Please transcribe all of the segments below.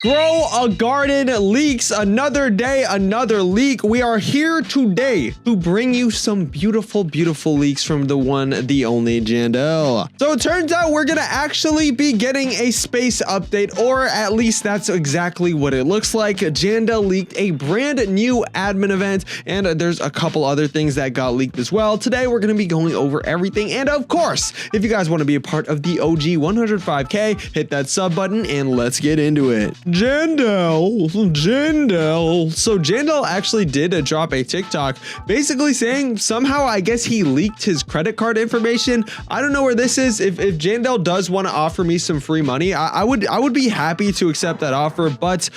Grow a garden leaks. Another day, another leak. We are here today to bring you some beautiful, beautiful leaks from the one, the only Jandel. So it turns out we're gonna actually be getting a space update, or at least that's exactly what it looks like. Jandel leaked a brand new admin event, and there's a couple other things that got leaked as well. Today we're gonna be going over everything, and of course, if you guys want to be a part of the OG 105K, hit that sub button and let's get into it. Jandel. So Jandel actually did drop a TikTok basically saying somehow, I guess he leaked his credit card information. I don't know where this is. If Jandel does want to offer me some free money, I would be happy to accept that offer, but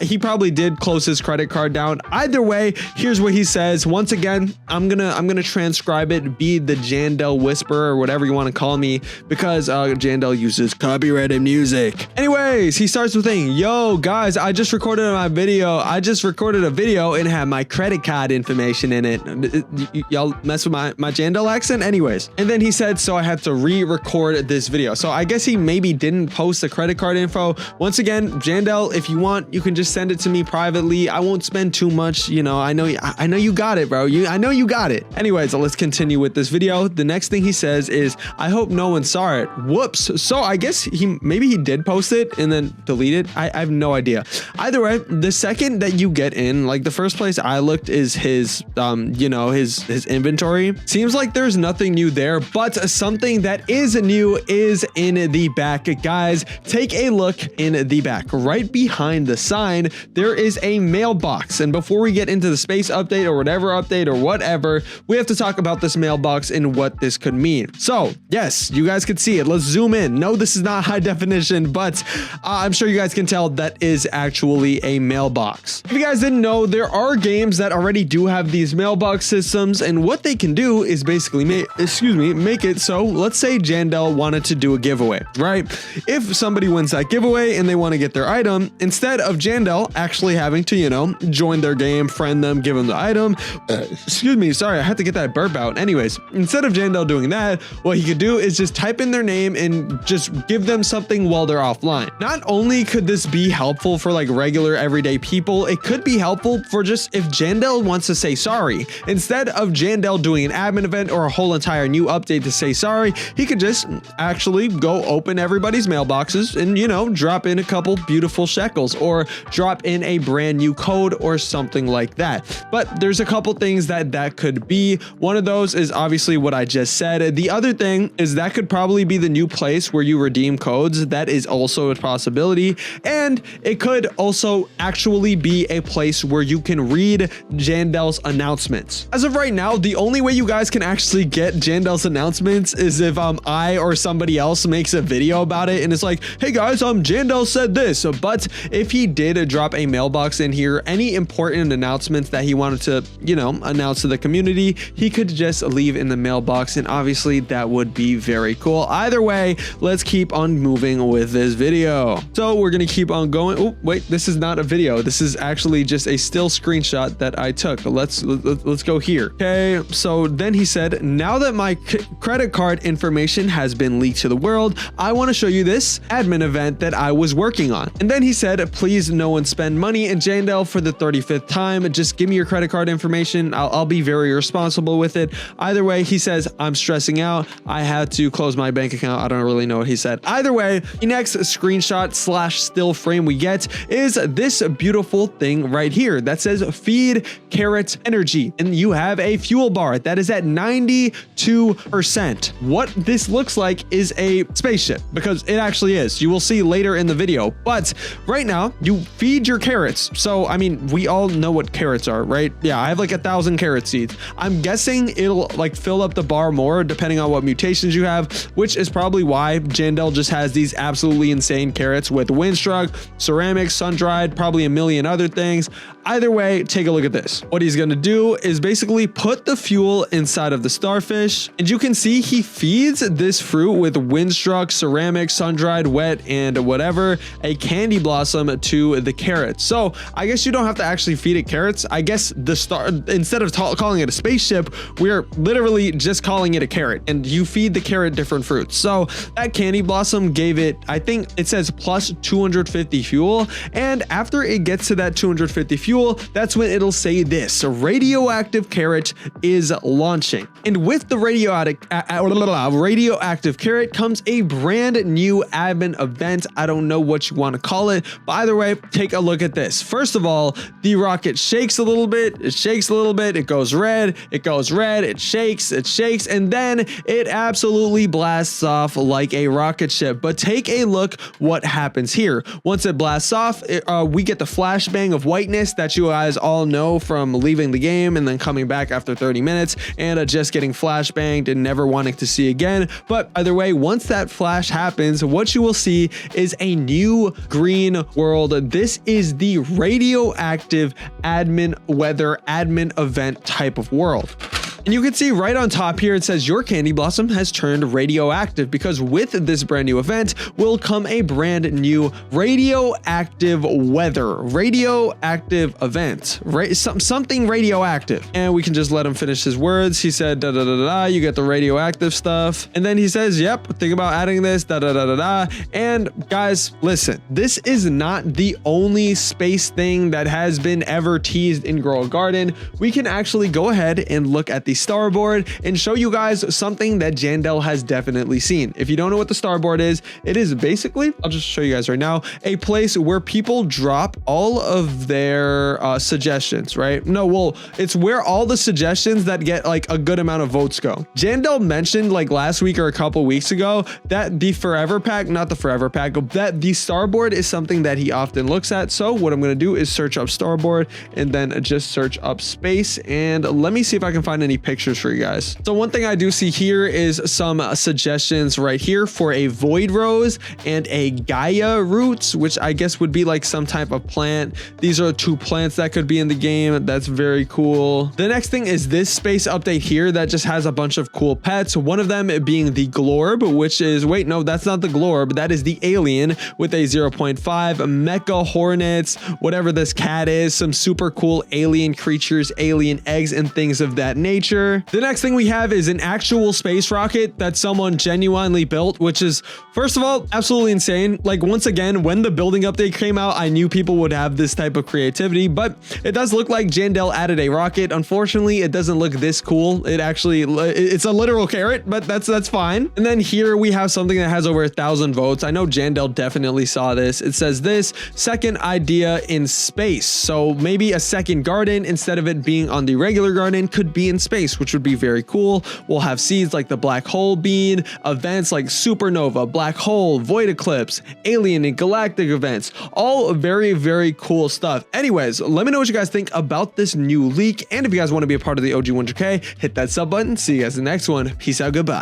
he probably did close his credit card down. Either way, here's what he says. Once again, I'm gonna transcribe it, be the Jandel whisperer or whatever you want to call me, because Jandel uses copyrighted music. Anyways, he starts with saying, yo guys, I just recorded a video and had my credit card information in it. Y'all mess with my Jandel accent? Anyways, and then he said, so I had to re-record this video. So I guess he maybe didn't post the credit card info. Once again, Jandel, if you want, you can just send it to me privately. I won't spend too much, you know. I know you got it, bro. I know you got it. Anyways, let's continue with this video. The next thing he says is, I hope no one saw it. Whoops. So I guess maybe he did post it and then delete it. I have no idea. Either way, the second that you get in, like the first place I looked is his his inventory. Seems like there's nothing new there, but something that is new is in the back. Guys, take a look in the back. Right behind the sign, there is a mailbox. And before we get into the space update or whatever, we have to talk about this mailbox and what this could mean. So yes, you guys can see it. Let's zoom in. No, this is not high definition, but I'm sure you guys can tell that is actually a mailbox. If you guys didn't know, there are games that already do have these mailbox systems, and what they can do is basically make it so, let's say Jandel wanted to do a giveaway, right? If somebody wins that giveaway and they want to get their item, instead of Jandel actually having to, join their game, friend them, give them the item, sorry, I had to get that burp out. Anyways, instead of Jandel doing that, what he could do is just type in their name and just give them something while they're offline. Not only could this be helpful for like regular everyday people, it could be helpful for just if Jandel wants to say sorry. Instead of Jandel doing an admin event or a whole entire new update to say sorry, he could just actually go open everybody's mailboxes and, drop in a couple beautiful shekels or drop in a brand new code or something like that. But there's a couple things that could be. One of those is obviously what I just said. The other thing is that could probably be the new place where you redeem codes. That is also a possibility. And it could also actually be a place where you can read Jandel's announcements. As of right now, the only way you guys can actually get Jandel's announcements is if I or somebody else makes a video about it and it's like, hey guys, Jandel said this. But if he did drop a mailbox in here, any important announcements that he wanted to, announce to the community, he could just leave in the mailbox, and obviously that would be very cool. Either way, let's keep on moving with this video. So we're gonna keep on going. Oh wait, this is not a video. This is actually just a still screenshot that I took. Let's go here. Okay, so then he said, now that my credit card information has been leaked to the world, I want to show you this admin event that I was working on. And then he said, please no one spend money. And Jandel, for the 35th time, just give me your credit card information. I'll be very responsible with it. Either way, he says, I'm stressing out. I had to close my bank account. I don't really know what he said. Either way, the next screenshot / still frame we get is this beautiful thing right here that says feed carrot energy, and you have a fuel bar that is at 92%. What this looks like is a spaceship, because it actually is. You will see later in the video, but right now you feed your carrots. So I mean, we all know what carrots are, right? Yeah, I have like 1,000 carrot seeds. I'm guessing it'll like fill up the bar more depending on what mutations you have, which is probably why Jandel just has these absolutely insane carrots with windstruck, ceramic, sun-dried, probably a million other things. Either way, take a look at this. What he's gonna do is basically put the fuel inside of the starfish, and you can see he feeds this fruit with windstruck, ceramic, sun-dried, wet, and whatever, a candy blossom to the carrots. So I guess you don't have to actually feed it carrots. I guess instead of calling it a spaceship, we're literally just calling it a carrot, and you feed the carrot different fruits. So that candy blossom gave it, I think it says plus 250 250 fuel. And after it gets to that 250 fuel, that's when it'll say this: radioactive carrot is launching. And with the radioactive carrot comes a brand new admin event. I don't know what you want to call it, but either way, take a look at this. First of all, the rocket shakes a little bit, it shakes a little bit, it goes red, it shakes, and then it absolutely blasts off like a rocket ship. But take a look what happens here. Once it blasts off, we get the flashbang of whiteness that you guys all know from leaving the game and then coming back after 30 minutes and just getting flashbanged and never wanting to see again. But either way, once that flash happens, what you will see is a new green world. This is the radioactive admin event type of world. And you can see right on top here, it says your candy blossom has turned radioactive, because with this brand new event will come a brand new radioactive event, right? Something radioactive. And we can just let him finish his words. He said, da, da, da, da, da, you get the radioactive stuff. And then he says, yep, think about adding this, da, da, da, da, da. And guys, listen, this is not the only space thing that has been ever teased in Grow a Garden. We can actually go ahead and look at the starboard and show you guys something that Jandel has definitely seen. If you don't know what the starboard is, it is basically, I'll just show you guys right now, a place where people drop all of their suggestions, right? No, well, it's where all the suggestions that get like a good amount of votes go. Jandel mentioned like last week or a couple weeks ago that the forever pack, not the forever pack, that the starboard is something that he often looks at. So what I'm going to do is search up starboard and then just search up space, and let me see if I can find any pictures for you guys. So one thing I do see here is some suggestions right here for a void rose and a Gaia roots, which I guess would be like some type of plant. These are two plants that could be in the game. That's very cool. The next thing is this space update here that just has a bunch of cool pets. One of them being the Glorb, which is, wait, no, that's not the Glorb. That is the alien with a 0.5 mecha hornets, whatever this cat is, some super cool alien creatures, alien eggs, and things of that nature. The next thing we have is an actual space rocket that someone genuinely built, which is, first of all, absolutely insane. Like, once again, when the building update came out, I knew people would have this type of creativity, but it does look like Jandel added a rocket. Unfortunately, it doesn't look this cool. It's a literal carrot, but that's fine. And then here we have something that has over 1,000 votes. I know Jandel definitely saw this. It says this: second idea in space. So maybe a second garden, instead of it being on the regular garden, could be in space, which would be very cool. We'll have seeds like the black hole bean, events like supernova, black hole, void eclipse, alien and galactic events, all very, very cool stuff. Anyways, let me know what you guys think about this new leak, and if you guys want to be a part of the OG 100K, hit that sub button. See you guys in the next one. Peace out, goodbye.